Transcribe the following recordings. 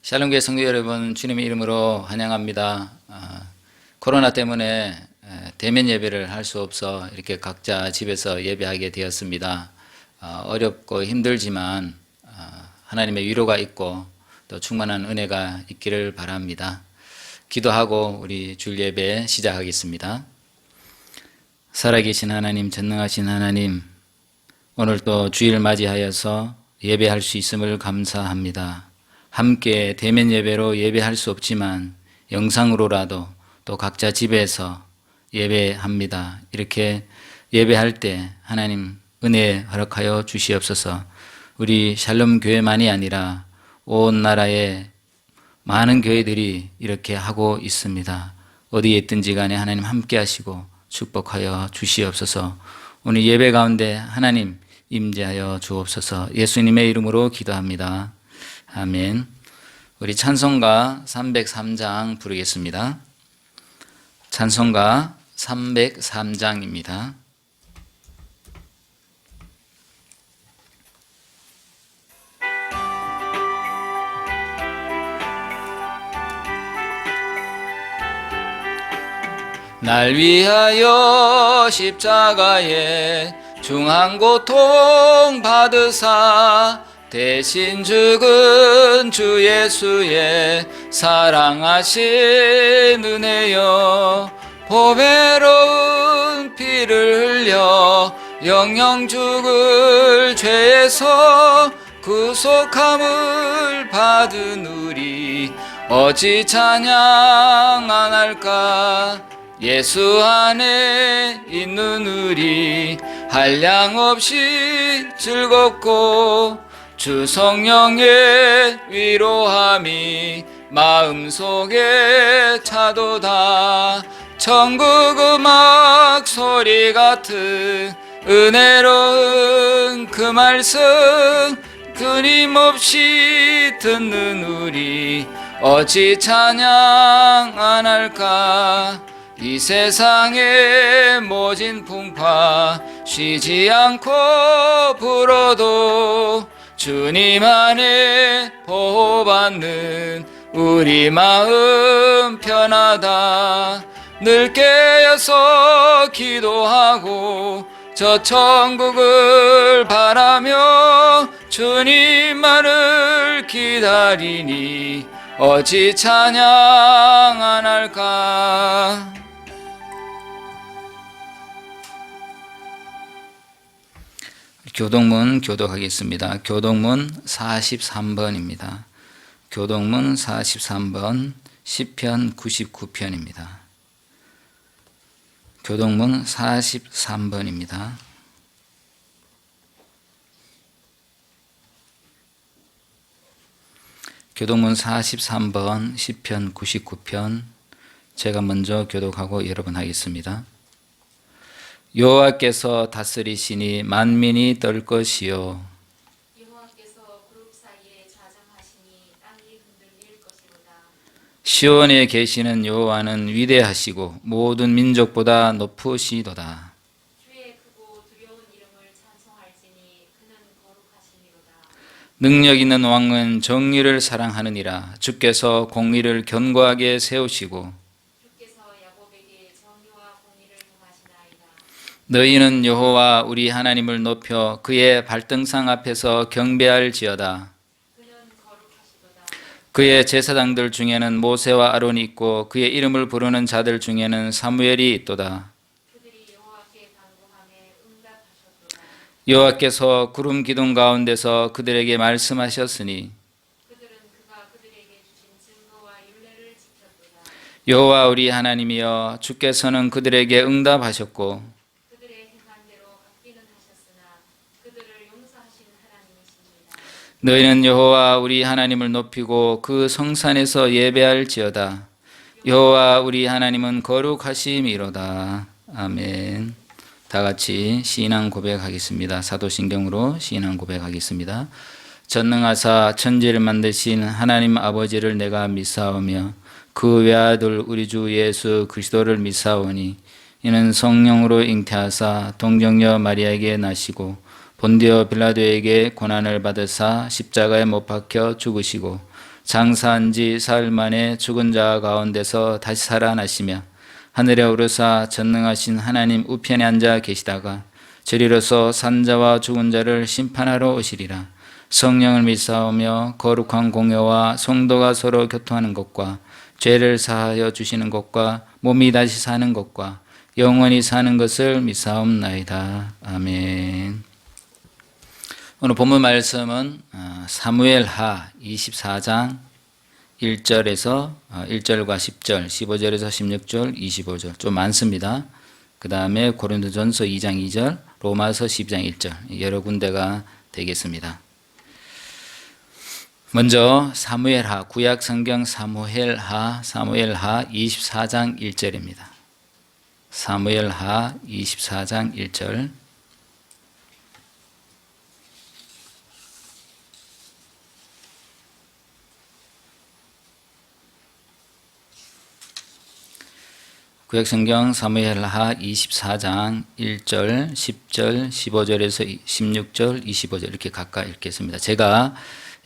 샬롬교회 성도 여러분, 주님의 이름으로 환영합니다. 코로나 때문에 대면 예배를 할 수 없어 이렇게 각자 집에서 예배하게 되었습니다. 어렵고 힘들지만 하나님의 위로가 있고 또 충만한 은혜가 있기를 바랍니다. 기도하고 우리 주일 예배 시작하겠습니다. 살아계신 하나님, 전능하신 하나님, 오늘 또 주일 맞이하여서 예배할 수 있음을 감사합니다. 함께 대면 예배로 예배할 수 없지만 영상으로라도 또 각자 집에서 예배합니다. 이렇게 예배할 때 하나님 은혜 허락하여 주시옵소서. 우리 샬롬 교회만이 아니라 온 나라의 많은 교회들이 이렇게 하고 있습니다. 어디에 있든지 간에 하나님 함께 하시고 축복하여 주시옵소서. 오늘 예배 가운데 하나님 임재하여 주옵소서. 예수님의 이름으로 기도합니다. 아멘. 우리 찬송가 303장 부르겠습니다. 찬송가 303장입니다. 날 위하여 십자가에 중한 고통 받으사 대신 죽은 주 예수의 사랑하신 은혜여, 보배로운 피를 흘려 영영 죽을 죄에서 구속함을 받은 우리 어찌 찬양 안 할까. 예수 안에 있는 우리 한량없이 즐겁고 주 성령의 위로함이 마음속에 차도다. 천국 음악 소리 같은 은혜로운 그 말씀 끊임없이 듣는 우리 어찌 찬양 안 할까. 이 세상의 모진 풍파 쉬지 않고 불어도 주님 안에 보호받는 우리 마음 편하다. 늘 깨어서 기도하고 저 천국을 바라며 주님만을 기다리니 어찌 찬양 안 할까. 교동문 교독하겠습니다. 교동문 43번입니다. 교동문 43번 시편 99편입니다. 교동문 43번입니다. 교동문 43번 시편 99편 제가 먼저 교독하고 여러 번 하겠습니다. 여호와께서 다스리시니 만민이 떨 것이요, 여호와께서 그룹 사이에 자정하시니 땅이 흔들릴 것이로다. 시온에 계시는 여호와는 위대하시고 모든 민족보다 높으시도다. 주의 크고 두려운 이름을 찬송할지니 그는 거룩하시니로다. 능력 있는 왕은 정의를 사랑하느니라. 주께서 공의를 견고하게 세우시고 주께서 야곱에게 정의와 공의를 행하시나이다. 너희는 여호와 우리 하나님을 높여 그의 발등상 앞에서 경배할지어다. 그는 거룩하시도다. 그의 제사장들 중에는 모세와 아론이 있고 그의 이름을 부르는 자들 중에는 사무엘이 있도다. 그들이 여호와께 간구하매 응답하셨도다. 여호와께서 구름 기둥 가운데서 그들에게 말씀하셨으니 그들은 그가 그들에게 주신 증거와 율례를 지켰도다. 여호와 우리 하나님이여, 주께서는 그들에게 응답하셨고 그들의 행한 대로 갚기는 하셨으나 그들을 용서하신 하나님이십니다. 너희는 여호와 우리 하나님을 높이고 그 성산에서 예배할지어다. 여호와 우리 하나님은 거룩하심이로다. 아멘. 다 같이 신앙 고백하겠습니다. 사도신경으로 신앙 고백하겠습니다. 전능하사 천지를 만드신 하나님 아버지를 내가 믿사오며 그 외아들 우리 주 예수 그리스도를 믿사오니 이는 성령으로 잉태하사 동정녀 마리아에게 나시고 본디오 빌라도에게 고난을 받으사 십자가에 못 박혀 죽으시고 장사한 지 사흘 만에 죽은 자 가운데서 다시 살아나시며 하늘에 오르사 전능하신 하나님 우편에 앉아 계시다가 저리로서 산자와 죽은 자를 심판하러 오시리라. 성령을 믿사오며 거룩한 공회와 성도가 서로 교통하는 것과 죄를 사하여 주시는 것과 몸이 다시 사는 것과 영원히 사는 것을 믿사옵나이다. 아멘. 오늘 본문 말씀은 사무엘하 24장 1절에서 1절과 10절, 15절에서 16절, 25절 좀 많습니다. 그 다음에 고린도전서 2장 2절, 로마서 12장 1절 여러 군데가 되겠습니다. 먼저 사무엘하, 구약 성경 사무엘하 24장 1절입니다. 사무엘하 24장 1절. 구약성경 사무엘하 24장 1절, 10절, 15절에서 16절, 25절 이렇게 각각 읽겠습니다. 제가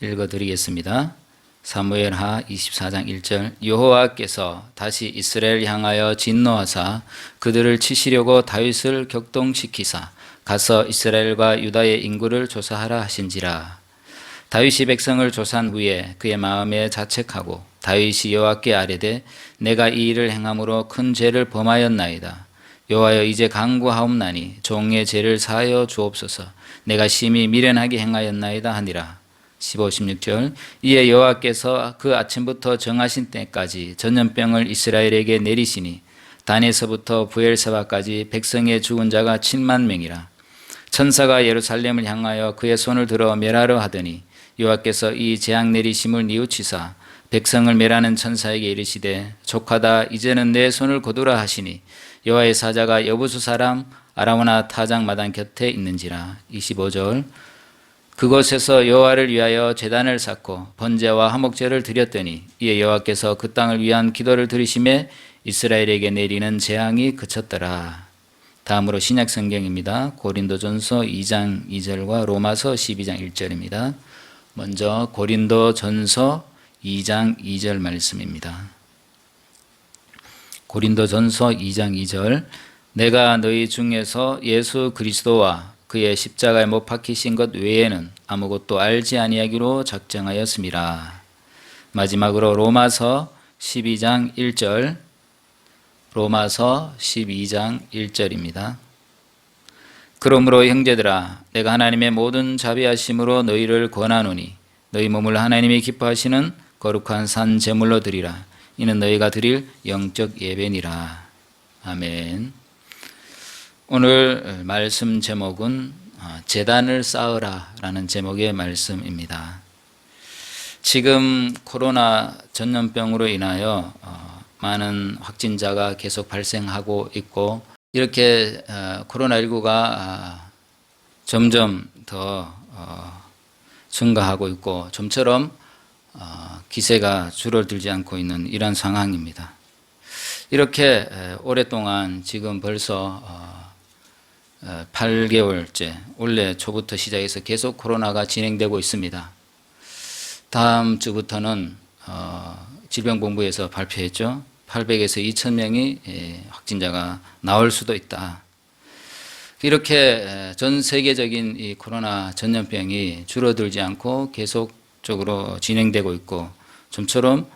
읽어드리겠습니다. 사무엘하 24장 1절. 여호와께서 다시 이스라엘 향하여 진노하사 그들을 치시려고 다윗을 격동시키사 가서 이스라엘과 유다의 인구를 조사하라 하신지라. 다윗이 백성을 조사한 후에 그의 마음에 자책하고 다윗이 여호와께 아뢰되 내가 이 일을 행함으로 큰 죄를 범하였나이다. 여호와여 이제 간구하옵나니 종의 죄를 사하여 주옵소서. 내가 심히 미련하게 행하였나이다 하니라. 15, 16절. 이에 여호와께서 그 아침부터 정하신 때까지 전염병을 이스라엘에게 내리시니 단에서부터 부엘세바까지 백성의 죽은 자가 7만 명이라. 천사가 예루살렘을 향하여 그의 손을 들어 멸하려 하더니 여호와께서 이 재앙 내리심을 뉘우치사 백성을 멸하는 천사에게 이르시되 족하다 이제는 내 손을 거두라 하시니 여호와의 사자가 여부수 사람 아라우나 타작 마당 곁에 있는지라. 25절. 그곳에서 여호와를 위하여 제단을 쌓고 번제와 화목제를 드렸더니 이에 여호와께서 그 땅을 위한 기도를 들으심에 이스라엘에게 내리는 재앙이 그쳤더라. 다음으로 신약 성경입니다. 고린도전서 2장 2절과 로마서 12장 1절입니다. 먼저 고린도전서 2장 2절 말씀입니다. 고린도전서 2장 2절. 내가 너희 중에서 예수 그리스도와 그의 십자가에 못 박히신 것 외에는 아무것도 알지 아니하기로 작정하였음이라. 마지막으로 로마서 12장 1절. 로마서 12장 1절입니다. 그러므로 형제들아 내가 하나님의 모든 자비하심으로 너희를 권하노니 너희 몸을 하나님이 기뻐하시는 거룩한 산 제물로 드리라. 이는 너희가 드릴 영적 예배니라. 아멘. 오늘 말씀 제목은 제단을 쌓으라 라는 제목의 말씀입니다. 지금 코로나 전염병으로 인하여 많은 확진자가 계속 발생하고 있고 이렇게 코로나19가 점점 더 증가하고 있고 좀처럼 기세가 줄어들지 않고 있는 이런 상황입니다. 이렇게 오랫동안 지금 벌써 8개월째 올해 초부터 시작해서 계속 코로나가 진행되고 있습니다. 다음 주부터는 질병본부에서 발표했죠. 800에서 2,000명이 확진자가 나올 수도 있다. 이렇게 전 세계적인 이 코로나 전염병이 줄어들지 않고 계속적으로 진행되고 있고 좀처럼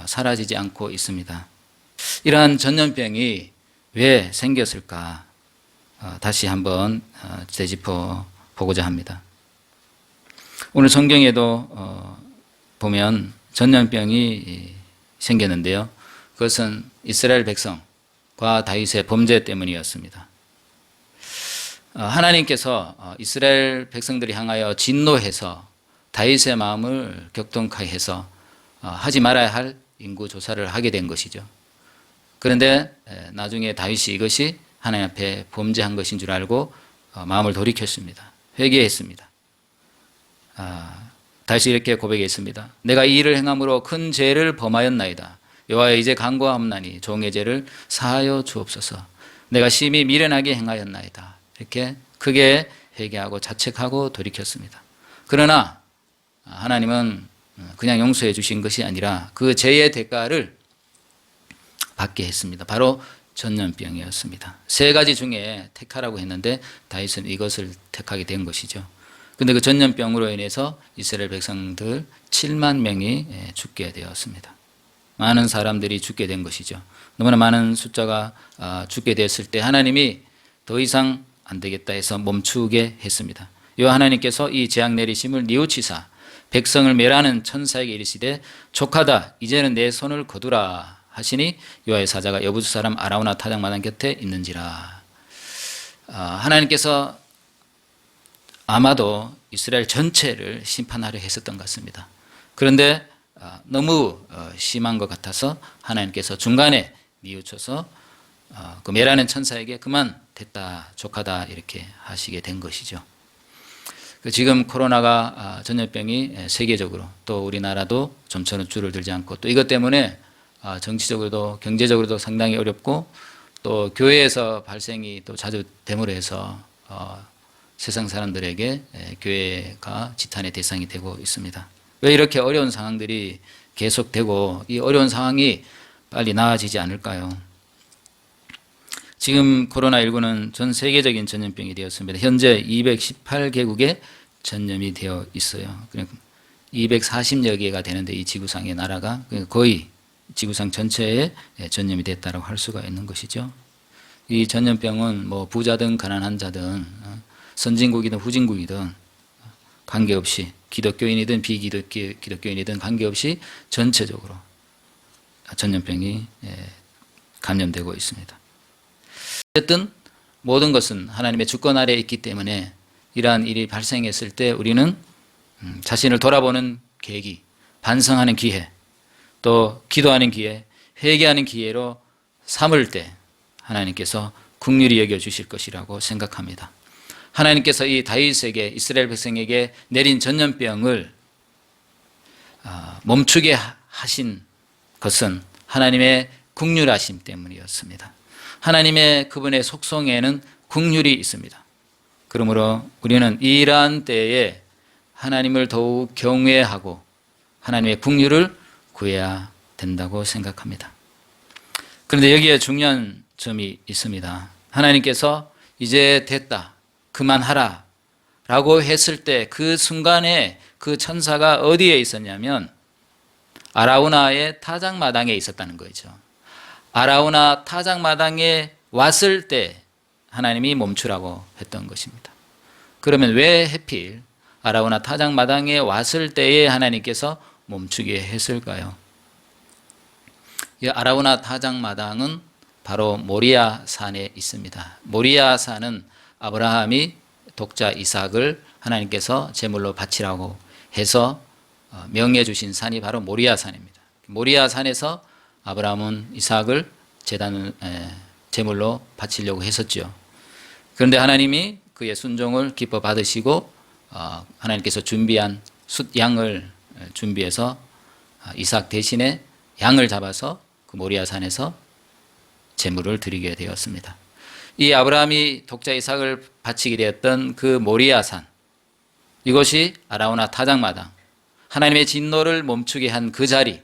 사라지지 않고 있습니다. 이러한 전염병이 왜 생겼을까? 다시 한번 되짚어 보고자 합니다. 오늘 성경에도 보면 전염병이 생겼는데요. 그것은 이스라엘 백성과 다윗의 범죄 때문이었습니다. 하나님께서 이스라엘 백성들이 향하여 진노해서 다윗의 마음을 격동하게 해서 하지 말아야 할 인구 조사를 하게 된 것이죠. 그런데 나중에 다윗이 이것이 하나님 앞에 범죄한 것인 줄 알고 마음을 돌이켰습니다. 회개했습니다. 다시 이렇게 고백했습니다. 내가 이 일을 행함으로 큰 죄를 범하였나이다. 여호와여 이제 간구하옵나니 종의 죄를 사하여 주옵소서. 내가 심히 미련하게 행하였나이다. 이렇게 크게 회개하고 자책하고 돌이켰습니다. 그러나 하나님은 그냥 용서해 주신 것이 아니라 그 죄의 대가를 받게 했습니다. 바로 전염병이었습니다. 세 가지 중에 택하라고 했는데 다윗은 이것을 택하게 된 것이죠. 근데 그 전염병으로 인해서 이스라엘 백성들 7만 명이 죽게 되었습니다. 많은 사람들이 죽게 된 것이죠. 너무나 많은 숫자가 죽게 됐을 때 하나님이 더 이상 안 되겠다 해서 멈추게 했습니다. 요 하나님께서 이 재앙 내리심을 뉘우치사 백성을 멸하는 천사에게 이르시되 족하다 이제는 내 손을 거두라 하시니 여호와의 사자가 여부수 사람 아라우나 타작마당 곁에 있는지라. 하나님께서 아마도 이스라엘 전체를 심판하려 했었던 것 같습니다. 그런데 너무 심한 것 같아서 하나님께서 중간에 뉘우쳐서 그 멸하는 천사에게 그만 됐다 족하다 이렇게 하시게 된 것이죠. 지금 코로나가 전염병이 세계적으로 또 우리나라도 좀처럼 줄을 들지 않고 또 이것 때문에 정치적으로도 경제적으로도 상당히 어렵고 또 교회에서 발생이 또 자주 됨으로 해서 세상 사람들에게 교회가 지탄의 대상이 되고 있습니다. 왜 이렇게 어려운 상황들이 계속되고 이 어려운 상황이 빨리 나아지지 않을까요? 지금 코로나19는 전 세계적인 전염병이 되었습니다. 현재 218개국에 전염이 되어 있어요. 240여 개가 되는데 이 지구상의 나라가 거의 지구상 전체에 전염이 됐다고 할 수가 있는 것이죠. 이 전염병은 뭐 부자든 가난한 자든 선진국이든 후진국이든 관계없이 기독교인이든 비기독교인이든 관계없이 전체적으로 전염병이 감염되고 있습니다. 어쨌든 모든 것은 하나님의 주권 아래에 있기 때문에 이러한 일이 발생했을 때 우리는 자신을 돌아보는 계기, 반성하는 기회, 또 기도하는 기회, 회개하는 기회로 삼을 때 하나님께서 긍휼히 여겨주실 것이라고 생각합니다. 하나님께서 이 다윗에게 이스라엘 백성에게 내린 전염병을 멈추게 하신 것은 하나님의 긍휼하심 때문이었습니다. 하나님의 그분의 속성에는 긍휼이 있습니다. 그러므로 우리는 이러한 때에 하나님을 더욱 경외하고 하나님의 긍휼을 구해야 된다고 생각합니다. 그런데 여기에 중요한 점이 있습니다. 하나님께서 이제 됐다, 그만하라 라고 했을 때 그 순간에 그 천사가 어디에 있었냐면 아라우나의 타작마당에 있었다는 거죠. 아라우나 타작마당에 왔을 때 하나님이 멈추라고 했던 것입니다. 그러면 왜 하필 아라우나 타작마당에 왔을 때에 하나님께서 멈추게 했을까요? 이 아라우나 타작마당은 바로 모리아 산에 있습니다. 모리아 산은 아브라함이 독자 이삭을 하나님께서 제물로 바치라고 해서 명해 주신 산이 바로 모리아 산입니다. 모리아 산에서 아브라함은 이삭을 제물로 바치려고 했었죠. 그런데 하나님이 그의 순종을 기뻐 받으시고 하나님께서 준비한 숫양을 준비해서 이삭 대신에 양을 잡아서 그 모리아 산에서 제물을 드리게 되었습니다. 이 아브라함이 독자 이삭을 바치게 되었던 그 모리아 산, 이것이 아라우나 타작마당, 하나님의 진노를 멈추게 한 그 자리,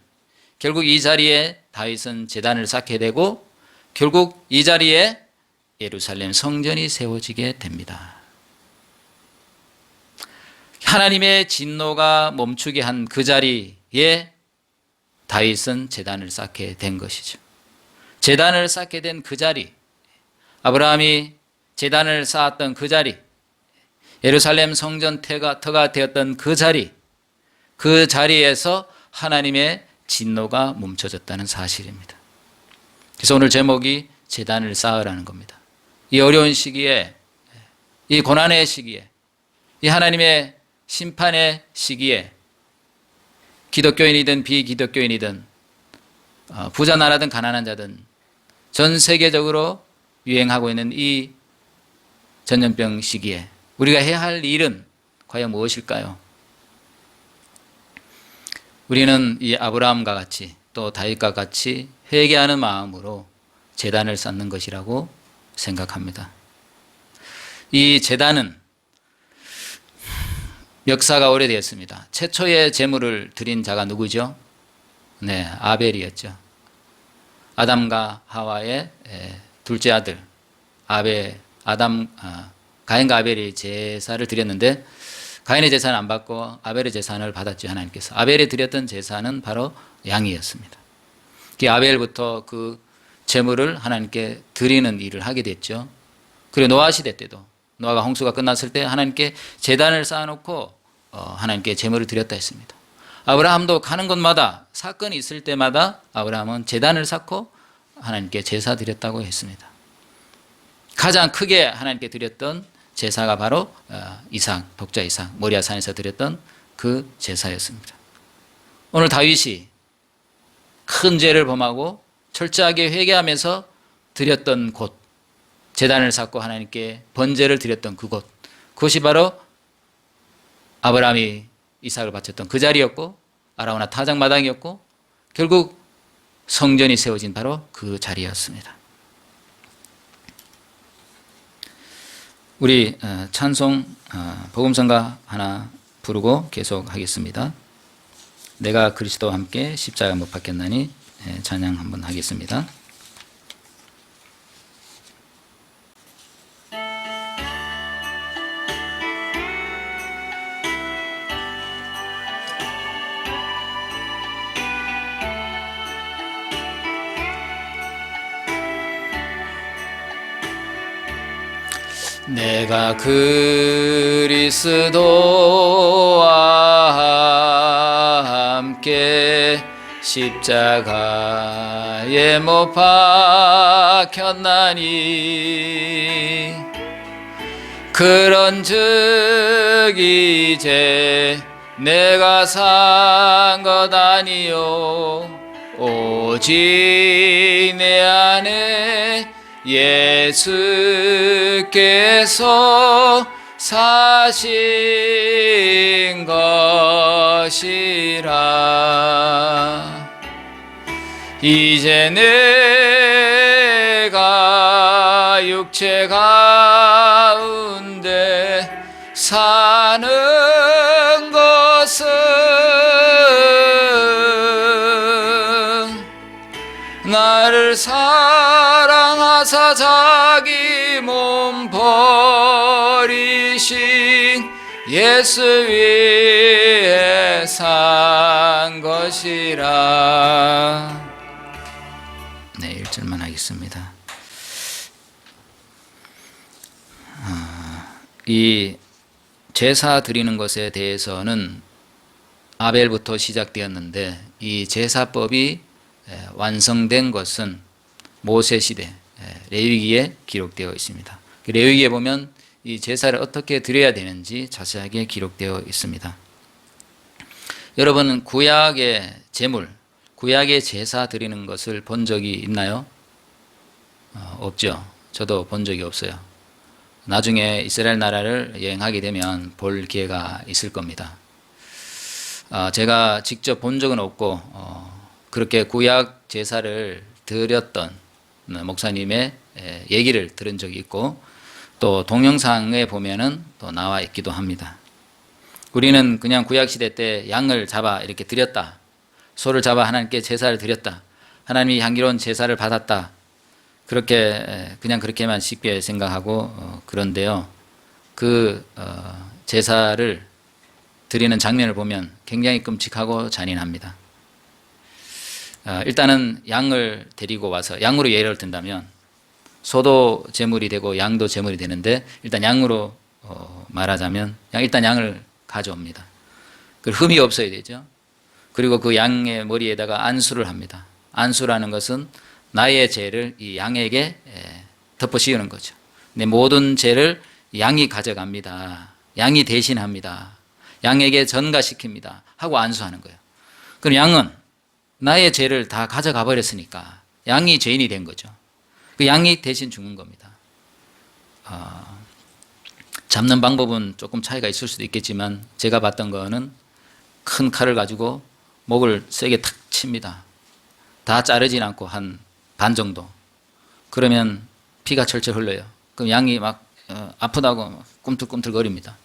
결국 이 자리에 다윗은 제단을 쌓게 되고 결국 이 자리에 예루살렘 성전이 세워지게 됩니다. 하나님의 진노가 멈추게 한 그 자리에 다윗은 제단을 쌓게 된 것이죠. 제단을 쌓게 된 그 자리, 아브라함이 제단을 쌓았던 그 자리, 예루살렘 성전 터가 되었던 그 자리에서 하나님의 진노가 멈춰졌다는 사실입니다. 그래서 오늘 제목이 제단을 쌓으라는 겁니다. 이 어려운 시기에, 이 고난의 시기에, 이 하나님의 심판의 시기에 기독교인이든 비기독교인이든 부자 나라든 가난한 자든 전 세계적으로 유행하고 있는 이 전염병 시기에 우리가 해야 할 일은 과연 무엇일까요? 우리는 이 아브라함과 같이 또 다윗과 같이 회개하는 마음으로 제단을 쌓는 것이라고 생각합니다. 이 제단은 역사가 오래되었습니다. 최초의 제물을 드린 자가 누구죠? 네, 아벨이었죠. 아담과 하와의 둘째 아들 가인과 아벨이 제사를 드렸는데 가인의 제사는 안 받고 아벨의 제사를 받았죠. 하나님께서. 아벨이 드렸던 제사는 바로 양이었습니다. 그 아벨부터 그 제물을 하나님께 드리는 일을 하게 됐죠. 그리고 노아 시대 때도 노아가 홍수가 끝났을 때 하나님께 제단을 쌓아놓고 하나님께 제물을 드렸다 했습니다. 아브라함도 가는 곳마다 사건이 있을 때마다 아브라함은 제단을 쌓고 하나님께 제사 드렸다고 했습니다. 가장 크게 하나님께 드렸던 제사가 바로 이삭, 독자 이삭, 모리아 산에서 드렸던 그 제사였습니다. 오늘 다윗이 큰 죄를 범하고 철저하게 회개하면서 드렸던 곳, 제단을 쌓고 하나님께 번제를 드렸던 그곳, 그것이 바로 아브라함이 이삭을 바쳤던 그 자리였고 아라우나 타작마당이었고 결국 성전이 세워진 바로 그 자리였습니다. 우리 찬송 복음성가 하나 부르고 계속하겠습니다. 내가 그리스도와 함께 십자가 못 박혔나니 찬양 한번 하겠습니다. 내가 그리스도와 함께 십자가에 못 박혔나니 그런즉 이제 내가 산 것 아니요 오직 내 안에 예수께서 사신 것이라. 이제 내가 육체 가운데 사는 것은 나를 사랑하사 자기 몸 버리신 예수 위에 산 것이라. 네, 1절만 하겠습니다. 이 제사 드리는 것에 대해서는 아벨부터 시작되었는데 이 제사법이 완성된 것은 모세 시대 레위기에 기록되어 있습니다. 레위기에 보면 이 제사를 어떻게 드려야 되는지 자세하게 기록되어 있습니다. 여러분은 구약의 제물, 구약의 제사 드리는 것을 본 적이 있나요? 없죠. 저도 본 적이 없어요. 나중에 이스라엘 나라를 여행하게 되면 볼 기회가 있을 겁니다. 제가 직접 본 적은 없고 그렇게 구약 제사를 드렸던 목사님의 얘기를 들은 적이 있고 또 동영상에 보면은 또 나와 있기도 합니다. 우리는 그냥 구약 시대 때 양을 잡아 이렇게 드렸다, 소를 잡아 하나님께 제사를 드렸다, 하나님이 향기로운 제사를 받았다, 그렇게 그냥 그렇게만 쉽게 생각하고 그런데요, 그 제사를 드리는 장면을 보면 굉장히 끔찍하고 잔인합니다. 일단은 양을 데리고 와서, 양으로 예를 든다면 소도 제물이 되고 양도 제물이 되는데, 일단 양으로 말하자면 일단 양을 가져옵니다. 그리고 흠이 없어야 되죠. 그리고 그 양의 머리에다가 안수를 합니다. 안수라는 것은 나의 죄를 이 양에게 덮어 씌우는 거죠. 내 모든 죄를 양이 가져갑니다. 양이 대신합니다. 양에게 전가시킵니다 하고 안수하는 거예요. 그럼 양은 나의 죄를 다 가져가 버렸으니까 양이 죄인이 된 거죠. 그 양이 대신 죽는 겁니다. 잡는 방법은 조금 차이가 있을 수도 있겠지만 제가 봤던 거는 큰 칼을 가지고 목을 세게 탁 칩니다. 다 자르진 않고 한 반 정도. 그러면 피가 철철 흘러요. 그럼 양이 막 아프다고 막 꿈틀꿈틀 거립니다.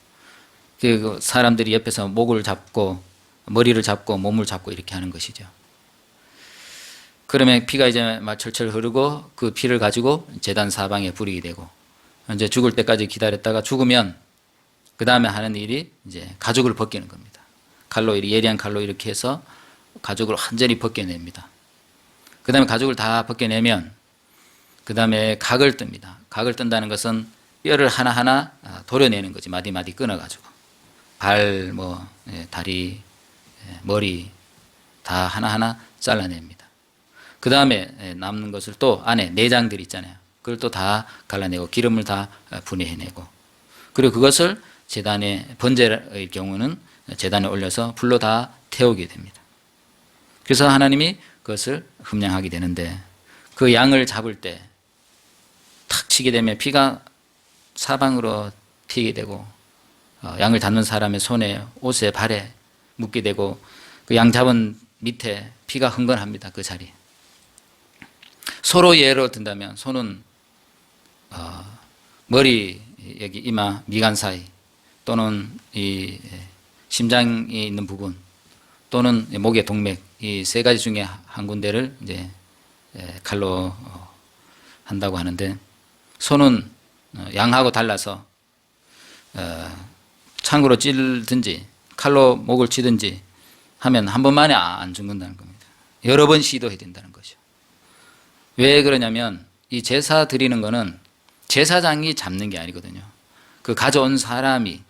그 사람들이 옆에서 목을 잡고 머리를 잡고 몸을 잡고 이렇게 하는 것이죠. 그러면 피가 이제 막 철철 흐르고 그 피를 가지고 제단 사방에 뿌리게 되고 이제 죽을 때까지 기다렸다가 죽으면 그 다음에 하는 일이 이제 가죽을 벗기는 겁니다. 칼로 예리한 칼로 이렇게 해서 가죽을 완전히 벗겨냅니다. 그 다음에 가죽을 다 벗겨내면 그 다음에 각을 뜹니다. 각을 뜬다는 것은 뼈를 하나하나 도려내는 거지. 마디마디 끊어가지고 발, 다리, 머리 다 하나하나 잘라냅니다. 그 다음에 남는 것을 또 안에 내장들 있잖아요. 그걸 또 다 갈라내고 기름을 다 분해해내고 그리고 그것을 제단에 번제의 경우는 제단에 올려서 불로 다 태우게 됩니다. 그래서 하나님이 그것을 흠량하게 되는데 그 양을 잡을 때 탁 치게 되면 피가 사방으로 튀게 되고 양을 잡는 사람의 손에 옷에 발에 묻게 되고 그 양 잡은 밑에 피가 흥건합니다. 그 자리에. 소로 예로 든다면 소는 머리 여기 이마 미간 사이 또는 이 심장이 있는 부분 또는 목의 동맥 이 세 가지 중에 한 군데를 이제 칼로 한다고 하는데 소는 양하고 달라서 창으로 찌르든지 칼로 목을 치든지 하면 한 번만에 안 죽는다는 겁니다. 여러 번 시도해야 된다는 거죠. 왜 그러냐면 이 제사 드리는 거는 제사장이 잡는 게 아니거든요. 그 가져온 사람이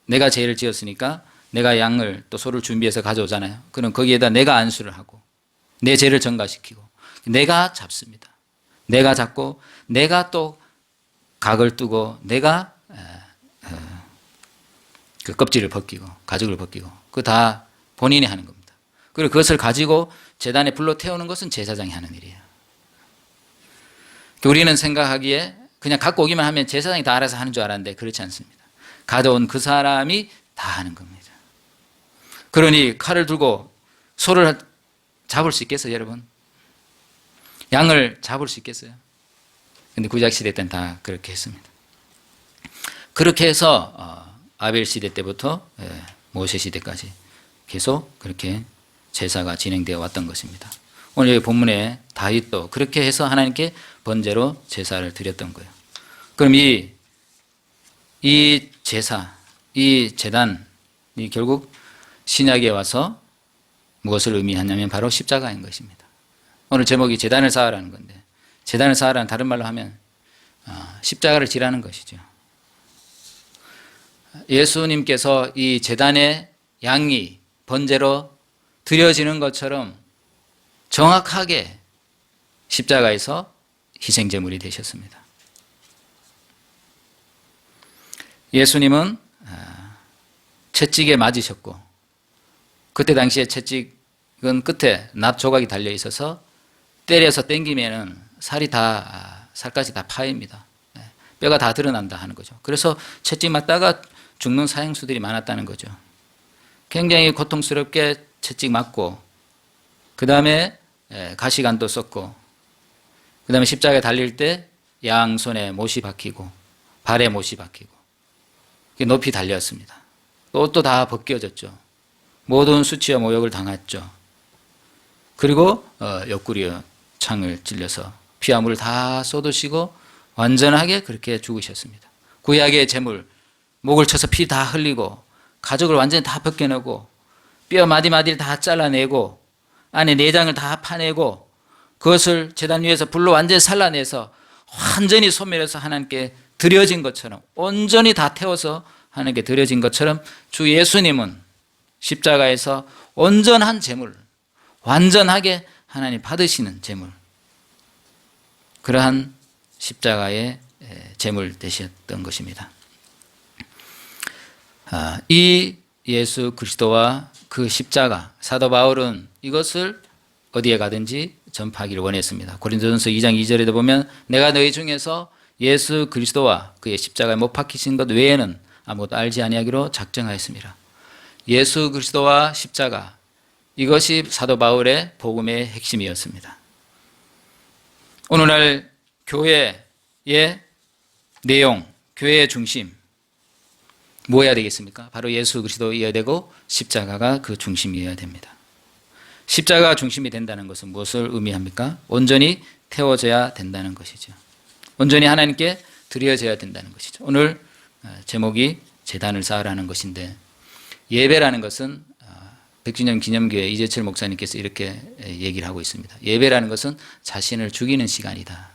내가 죄를 지었으니까 내가 양을 또 소를 준비해서 가져오잖아요. 그럼 거기에다 내가 안수를 하고 내 죄를 전가시키고 내가 잡습니다. 내가 잡고 내가 또 각을 뜨고 내가 그 껍질을 벗기고 가죽을 벗기고 그거 다 본인이 하는 겁니다. 그리고 그것을 가지고 제단에 불로 태우는 것은 제사장이 하는 일이에요. 우리는 생각하기에 그냥 갖고 오기만 하면 제사장이 다 알아서 하는 줄 알았는데 그렇지 않습니다. 가져온 그 사람이 다 하는 겁니다. 그러니 칼을 들고 소를 잡을 수 있겠어요, 여러분? 양을 잡을 수 있겠어요? 근데 구약시대 때는 다 그렇게 했습니다. 그렇게 해서 아벨 시대 때부터 모세 시대까지 계속 그렇게 제사가 진행되어 왔던 것입니다. 오늘 여기 본문에 다윗도 그렇게 해서 하나님께 번제로 제사를 드렸던 거예요. 그럼 이 제사, 이 제단이 결국 신약에 와서 무엇을 의미하냐면 바로 십자가인 것입니다. 오늘 제목이 제단을 쌓으라는 건데 제단을 쌓으라는 다른 말로 하면 십자가를 지라는 것이죠. 예수님께서 이 제단의 양이 번제로 드려지는 것처럼 정확하게 십자가에서 희생제물이 되셨습니다. 예수님은 채찍에 맞으셨고 그때 당시에 채찍은 끝에 낫 조각이 달려 있어서 때려서 당기면은 살까지 다 파입니다. 뼈가 다 드러난다 하는 거죠. 그래서 채찍 맞다가 죽는 사형수들이 많았다는 거죠. 굉장히 고통스럽게 채찍 맞고 그 다음에 가시관도 썼고 그 다음에 십자가에 달릴 때 양손에 못이 박히고 발에 못이 박히고 높이 달렸습니다. 옷도 다 벗겨졌죠. 모든 수치와 모욕을 당했죠. 그리고 옆구리에 창을 찔려서 피와 물을 다 쏟으시고 완전하게 그렇게 죽으셨습니다. 구약의 제물 목을 쳐서 피 다 흘리고 가죽을 완전히 다 벗겨내고 뼈 마디마디를 다 잘라내고 안에 내장을 다 파내고 그것을 제단 위에서 불로 완전히 살라내서 완전히 소멸해서 하나님께 드려진 것처럼 온전히 다 태워서 하나님께 드려진 것처럼 주 예수님은 십자가에서 온전한 제물, 완전하게 하나님 받으시는 제물, 그러한 십자가의 제물 되셨던 것입니다. 이 예수 그리스도와 그 십자가, 사도 바울은 이것을 어디에 가든지 전파하기를 원했습니다. 고린도전서 2장 2절에도 보면 내가 너희 중에서 예수 그리스도와 그의 십자가에 못 박히신 것 외에는 아무것도 알지 아니하기로 작정하였습니다. 예수 그리스도와 십자가, 이것이 사도 바울의 복음의 핵심이었습니다. 오늘날 교회의 내용, 교회의 중심, 뭐 해야 되겠습니까? 바로 예수 그리스도이어야 되고 십자가가 그 중심이어야 됩니다. 십자가가 중심이 된다는 것은 무엇을 의미합니까? 온전히 태워져야 된다는 것이죠. 온전히 하나님께 드려져야 된다는 것이죠. 오늘 제목이 제단을 쌓으라는 것인데, 예배라는 것은 백주년 기념교회 이재철 목사님께서 이렇게 얘기를 하고 있습니다. 예배라는 것은 자신을 죽이는 시간이다.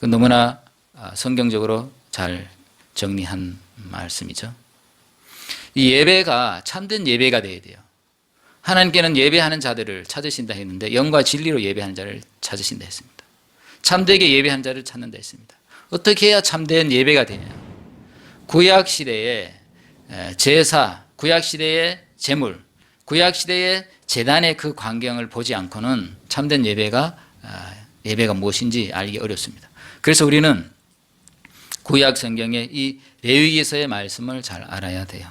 너무나 성경적으로 잘 정리한 말씀이죠. 이 예배가 참된 예배가 되어야 돼요. 하나님께는 예배하는 자들을 찾으신다 했는데 영과 진리로 예배하는 자를 찾으신다 했습니다. 참되게 예배하는 자를 찾는다 했습니다. 어떻게 해야 참된 예배가 되냐? 구약시대의 제사, 구약시대의 제물, 구약시대의 제단의 그 광경을 보지 않고는 참된 예배가 무엇인지 알기 어렵습니다. 그래서 우리는 구약 성경의 이 레위기서의 말씀을 잘 알아야 돼요.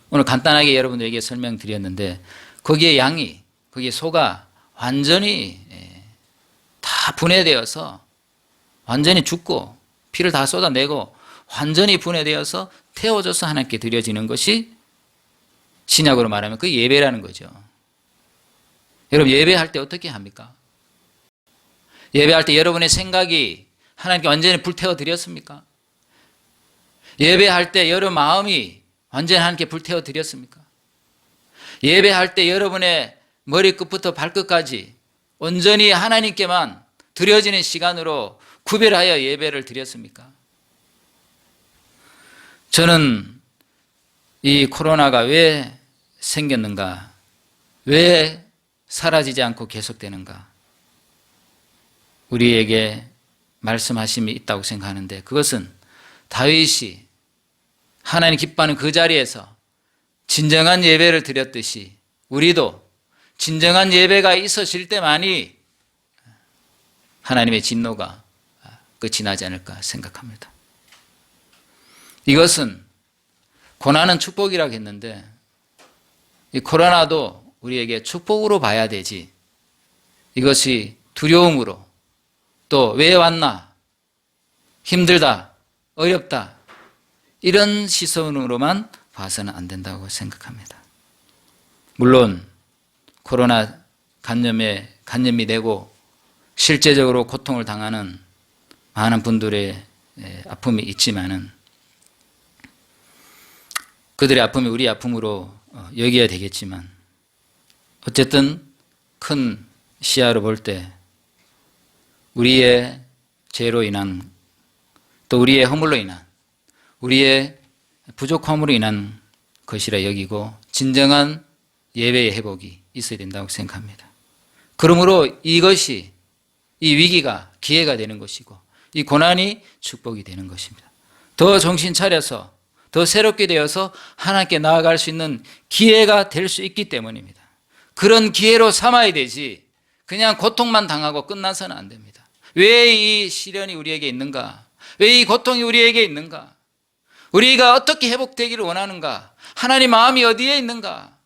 오늘 간단하게 여러분들에게 설명드렸는데, 거기에 소가 완전히 다 분해되어서 완전히 죽고 피를 다 쏟아내고 완전히 분해되어서 태워져서 하나님께 드려지는 것이 신약으로 말하면 그 예배라는 거죠. 여러분, 예배할 때 어떻게 합니까? 예배할 때 여러분의 생각이 하나님께 완전히 불태워 드렸습니까? 예배할 때 여러분 마음이 완전히 하나님께 불태워 드렸습니까? 예배할 때 여러분의 머리끝부터 발끝까지 온전히 하나님께만 드려지는 시간으로 구별하여 예배를 드렸습니까? 저는 이 코로나가 왜 생겼는가? 왜 사라지지 않고 계속되는가? 우리에게 말씀하심이 있다고 생각하는데, 그것은 다윗이 하나님 기뻐하는 그 자리에서 진정한 예배를 드렸듯이 우리도 진정한 예배가 있어질 때만이 하나님의 진노가 끝이 나지 않을까 생각합니다. 이것은 고난은 축복이라고 했는데, 이 코로나도 우리에게 축복으로 봐야 되지, 이것이 두려움으로 또 왜 왔나, 힘들다, 어렵다, 이런 시선으로만 봐서는 안 된다고 생각합니다. 물론 코로나 감염이 되고 실제적으로 고통을 당하는 많은 분들의 아픔이 있지만은, 그들의 아픔이 우리 아픔으로 여겨야 되겠지만, 어쨌든 큰 시야로 볼 때 우리의 죄로 인한, 또 우리의 허물로 인한, 우리의 부족함으로 인한 것이라 여기고, 진정한 예배의 회복이 있어야 된다고 생각합니다. 그러므로 이것이, 이 위기가 기회가 되는 것이고, 이 고난이 축복이 되는 것입니다. 더 정신 차려서 더 새롭게 되어서 하나님께 나아갈 수 있는 기회가 될 수 있기 때문입니다. 그런 기회로 삼아야 되지, 그냥 고통만 당하고 끝나서는 안 됩니다. 왜 이 시련이 우리에게 있는가? 왜 이 고통이 우리에게 있는가? 우리가 어떻게 회복되기를 원하는가? 하나님 마음이 어디에 있는가?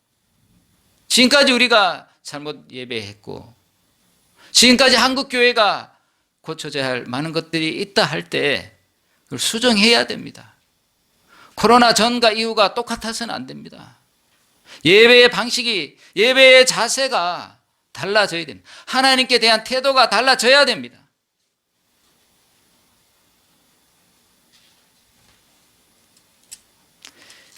지금까지 우리가 잘못 예배했고, 지금까지 한국교회가 고쳐져야 할 많은 것들이 있다 할 때 그걸 수정해야 됩니다. 코로나 전과 이후가 똑같아서는 안 됩니다. 예배의 방식이, 예배의 자세가 달라져야 됩니다. 하나님께 대한 태도가 달라져야 됩니다.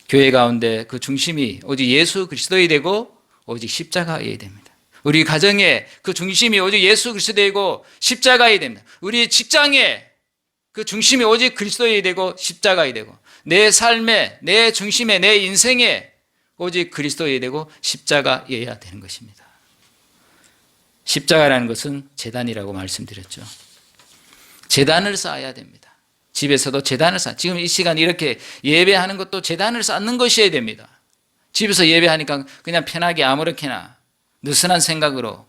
교회 가운데 그 중심이 오직 예수 그리스도이 되고 오직 십자가여야 됩니다. 우리 가정에 그 중심이 오직 예수 그리스도이고 십자가여야 됩니다. 우리 직장에 그 중심이 오직 그리스도여야 되고 십자가여야 되고, 내 삶에, 내 중심에, 내 인생에 오직 그리스도여야 되고 십자가여야 되는 것입니다. 십자가라는 것은 제단이라고 말씀드렸죠. 제단을 쌓아야 됩니다. 집에서도 제단을 지금 이 시간 이렇게 예배하는 것도 제단을 쌓는 것이어야 됩니다. 집에서 예배하니까 그냥 편하게 아무렇게나 느슨한 생각으로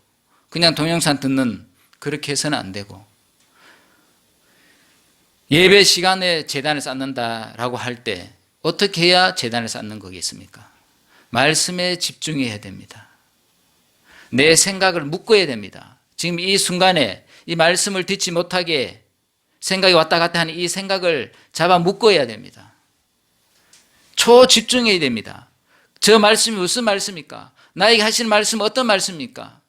그냥 동영상 듣는, 그렇게 해서는 안 되고, 예배 시간에 제단을 쌓는다라고 할 때 어떻게 해야 제단을 쌓는 거겠습니까? 말씀에 집중해야 됩니다. 내 생각을 묶어야 됩니다. 지금 이 순간에 이 말씀을 듣지 못하게 생각이 왔다 갔다 하는 이 생각을 잡아 묶어야 됩니다. 초집중해야 됩니다. 저 말씀이 무슨 말씀입니까? 나에게 하시는 말씀은 어떤 말씀입니까?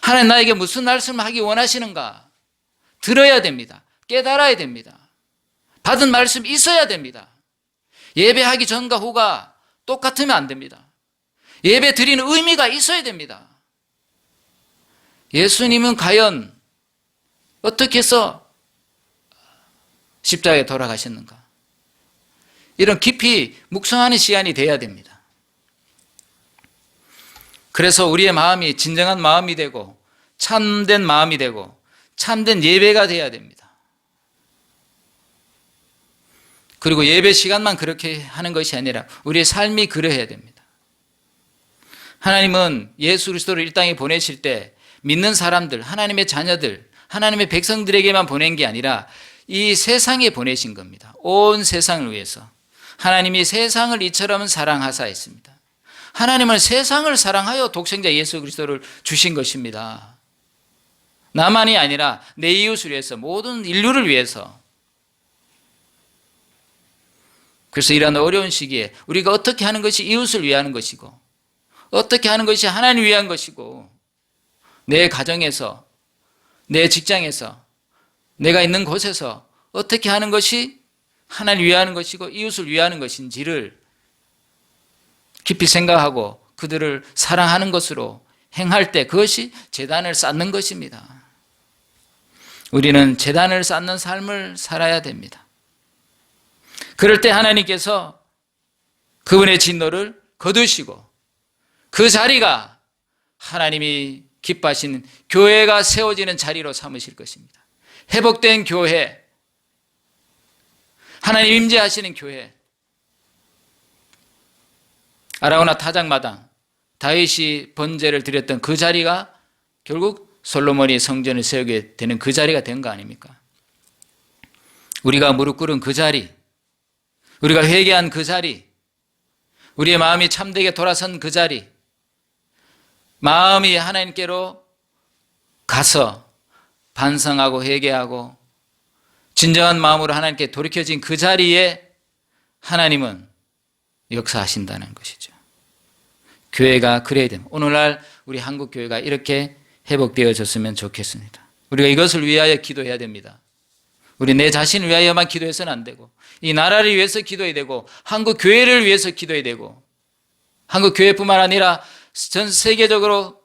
하나님 나에게 무슨 말씀을 하기 원하시는가? 들어야 됩니다. 깨달아야 됩니다. 받은 말씀이 있어야 됩니다. 예배하기 전과 후가 똑같으면 안 됩니다. 예배 드리는 의미가 있어야 됩니다. 예수님은 과연 어떻게 해서 십자가에 돌아가셨는가? 이런 깊이 묵상하는 시간이 돼야 됩니다. 그래서 우리의 마음이 진정한 마음이 되고 참된 마음이 되고 참된 예배가 돼야 됩니다. 그리고 예배 시간만 그렇게 하는 것이 아니라 우리의 삶이 그러해야 됩니다. 하나님은 예수 그리스도를 이 땅에 보내실 때 믿는 사람들, 하나님의 자녀들, 하나님의 백성들에게만 보낸 게 아니라 이 세상에 보내신 겁니다. 온 세상을 위해서. 하나님이 세상을 이처럼 사랑하사 했습니다. 하나님은 세상을 사랑하여 독생자 예수 그리스도를 주신 것입니다. 나만이 아니라 내 이웃을 위해서, 모든 인류를 위해서. 그래서 이러한 어려운 시기에 우리가 어떻게 하는 것이 이웃을 위하는 것이고, 어떻게 하는 것이 하나님을 위한 것이고, 내 가정에서, 내 직장에서, 내가 있는 곳에서 어떻게 하는 것이 하나님을 위하는 것이고 이웃을 위하는 것인지를 깊이 생각하고 그들을 사랑하는 것으로 행할 때 그것이 제단을 쌓는 것입니다. 우리는 제단을 쌓는 삶을 살아야 됩니다. 그럴 때 하나님께서 그분의 진노를 거두시고 그 자리가 하나님이 기뻐하시는 교회가 세워지는 자리로 삼으실 것입니다. 회복된 교회, 하나님 임재하시는 교회, 아라우나 타작마당, 다윗이 번제를 드렸던 그 자리가 결국 솔로몬이 성전을 세우게 되는 그 자리가 된 거 아닙니까? 우리가 무릎 꿇은 그 자리, 우리가 회개한 그 자리, 우리의 마음이 참되게 돌아선 그 자리, 마음이 하나님께로 가서 반성하고 회개하고 진정한 마음으로 하나님께 돌이켜진 그 자리에 하나님은 역사하신다는 것이죠. 교회가 그래야 됩니다. 오늘날 우리 한국 교회가 이렇게 회복되어졌으면 좋겠습니다. 우리가 이것을 위하여 기도해야 됩니다. 우리 내 자신을 위하여만 기도해서는 안 되고 이 나라를 위해서 기도해야 되고 한국 교회를 위해서 기도해야 되고 한국 교회뿐만 아니라 전 세계적으로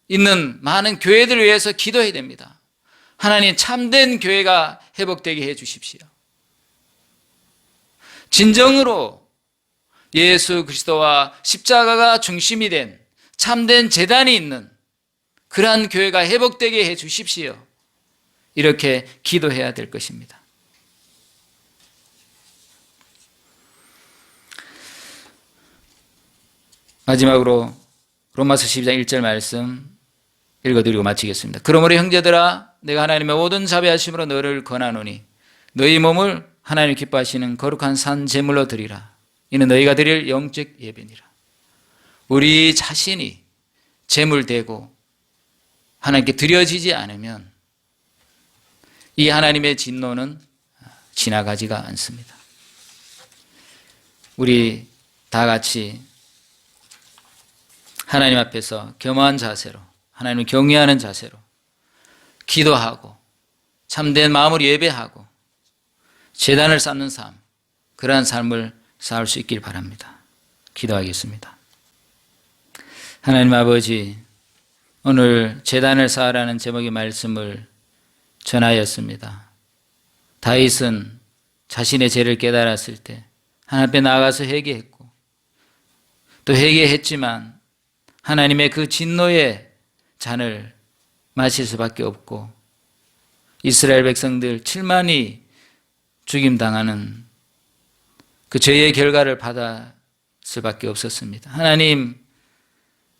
있는 많은 교회들을 위해서 기도해야 됩니다. 하나님 참된 교회가 회복되게 해 주십시오. 진정으로 예수 그리스도와 십자가가 중심이 된 참된 제단이 있는 그러한 교회가 회복되게 해 주십시오. 이렇게 기도해야 될 것입니다. 마지막으로 로마서 12장 1절 말씀 읽어드리고 마치겠습니다. 그러므로 형제들아 내가 하나님의 모든 자비하심으로 너를 권하노니 너희 몸을 하나님 기뻐하시는 거룩한 산 제물로 드리라. 이는 너희가 드릴 영적 예배니라. 우리 자신이 제물되고 하나님께 드려지지 않으면 이 하나님의 진노는 지나가지가 않습니다. 우리 다 같이 하나님 앞에서 겸허한 자세로, 하나님을 경외하는 자세로 기도하고 참된 마음으로 예배하고 제단을 쌓는 삶, 그러한 삶을 살 수 있길 바랍니다. 기도하겠습니다. 하나님 아버지, 오늘 제단을 쌓으라는 제목의 말씀을 전하였습니다. 다윗은 자신의 죄를 깨달았을 때 하나님 앞에 나아가서 회개했고 또 회개했지만 하나님의 그 진노의 잔을 마실 수밖에 없고 이스라엘 백성들 7만이 죽임당하는 그 죄의 결과를 받을 수밖에 없었습니다. 하나님,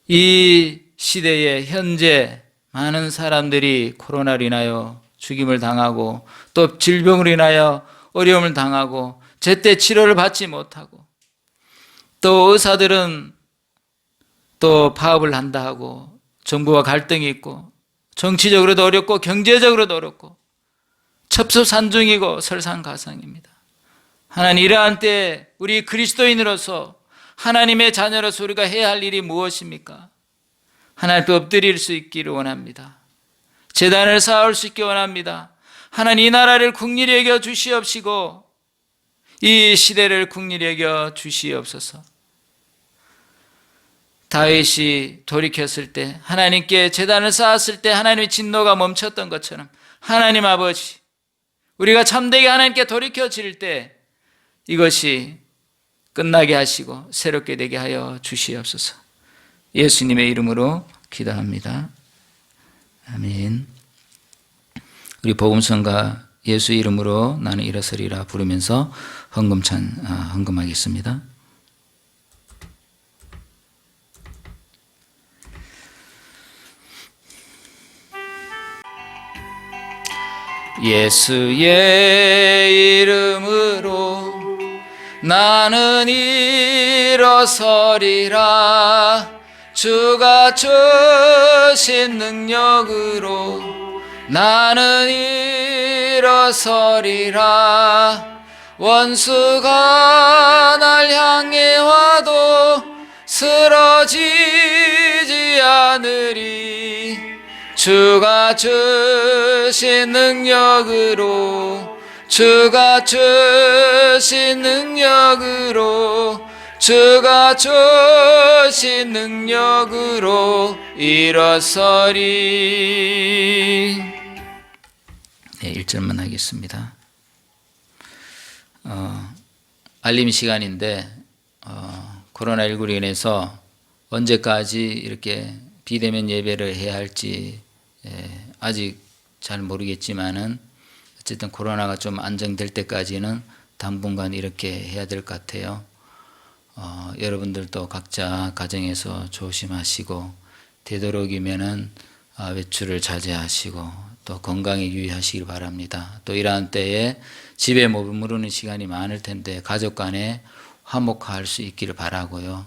이 시대에 현재 많은 사람들이 코로나로 인하여 죽임을 당하고 또 질병으로 인하여 어려움을 당하고 제때 치료를 받지 못하고 또 의사들은 또 파업을 한다 하고 정부와 갈등이 있고 정치적으로도 어렵고 경제적으로도 어렵고 첩수산중이고 설상가상입니다. 하나님, 이러한 때 우리 그리스도인으로서 하나님의 자녀로서 우리가 해야 할 일이 무엇입니까? 하나님 앞에 엎드릴 수 있기를 원합니다. 제단을 쌓을 수 있기 원합니다. 하나님, 이 나라를 긍휼히 여겨 주시옵시고 이 시대를 긍휼히 여겨 주시옵소서. 다윗이 돌이켰을 때, 하나님께 제단을 쌓았을 때 하나님의 진노가 멈췄던 것처럼 하나님 아버지, 우리가 참되게 하나님께 돌이켜질 때 이것이 끝나게 하시고 새롭게 되게 하여 주시옵소서. 예수님의 이름으로 기도합니다. 아멘. 우리 복음성가 예수 이름으로 나는 일어서리라 부르면서 헌금하겠습니다. 예수의 이름으로 나는 일어서리라. 주가 주신 능력으로 나는 일어서리라. 원수가 날 향해 와도 쓰러지지 않으리. 주가 주신 능력으로, 주가 주신 능력으로, 주가 주신 능력으로 일어서리. 네, 1절만 하겠습니다. 알림 시간인데 코로나19로 인해서 언제까지 이렇게 비대면 예배를 해야 할지 아직 잘 모르겠지만은 어쨌든 코로나가 좀 안정될 때까지는 당분간 이렇게 해야 될 것 같아요. 여러분들도 각자 가정에서 조심하시고 되도록이면은 외출을 자제하시고 또 건강에 유의하시길 바랍니다. 또 이러한 때에 집에 머무르는 시간이 많을 텐데 가족 간에 화목할 수 있기를 바라고요.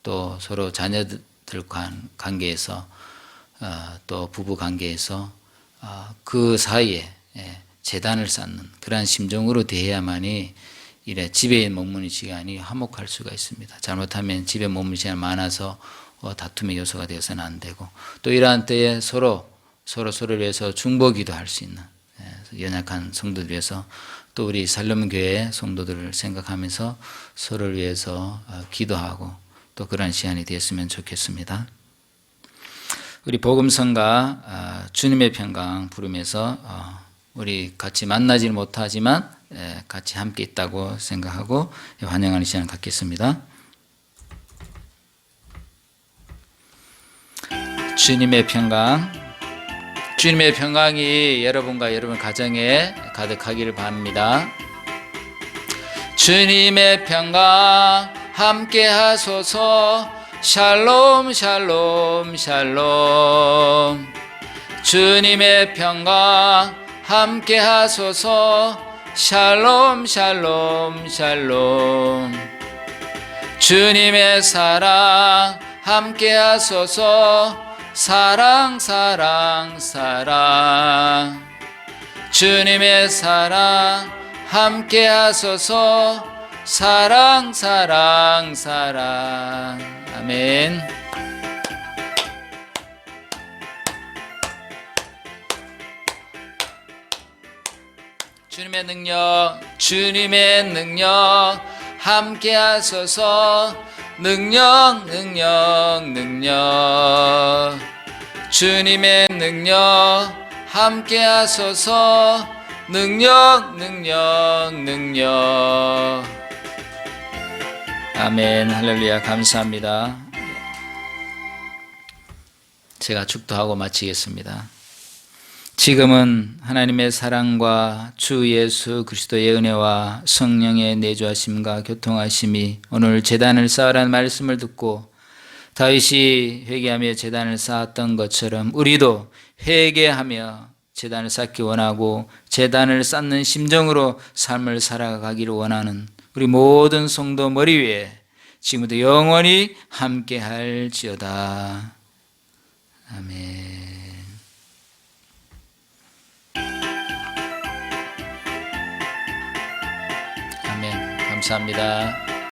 또 서로 자녀들 관계에서 또 부부 관계에서 그 사이에 재단을 쌓는 그러한 심정으로 대해야만이 이래 집에 머무는 시간이 화목할 수가 있습니다. 잘못하면 집에 머무는 시간이 많아서 다툼의 요소가 되어서는 안 되고, 또 이러한 때에 서로를 위해서 중보기도 할 수 있는 연약한 성도들 위해서 또 우리 살렘교회 성도들을 생각하면서 서로를 위해서 기도하고 또 그런 시간이 되었으면 좋겠습니다. 우리 복음성가 주님의 평강 부르면서 우리 같이 만나지 못하지만 같이 함께 있다고 생각하고 환영하는 시간을 갖겠습니다. 주님의 평강, 주님의 평강이 여러분과 여러분 가정에 가득하기를 바랍니다. 주님의 평강 함께 하소서. 샬롬 샬롬 샬롬. 주님의 평강 함께 하소서. 샬롬 샬롬 샬롬. 주님의 사랑 함께 하소서. 사랑 사랑 사랑. 주님의 사랑 함께 하소서. 사랑 사랑 사랑. 아멘. 주님의 능력, 주님의 능력 함께 하소서. 능력 능력 능력. 주님의 능력 함께 하소서. 능력 능력 능력. 아멘. 할렐루야. 감사합니다. 제가 축도하고 마치겠습니다. 지금은 하나님의 사랑과 주 예수 그리스도의 은혜와 성령의 내주하심과 교통하심이 오늘 제단을 쌓으라는 말씀을 듣고 다윗이 회개하며 제단을 쌓았던 것처럼 우리도 회개하며 제단을 쌓기 원하고 제단을 쌓는 심정으로 삶을 살아가기를 원하는 우리 모든 성도 머리 위에 지금부터 영원히 함께 할지어다. 아멘. 아멘. 감사합니다.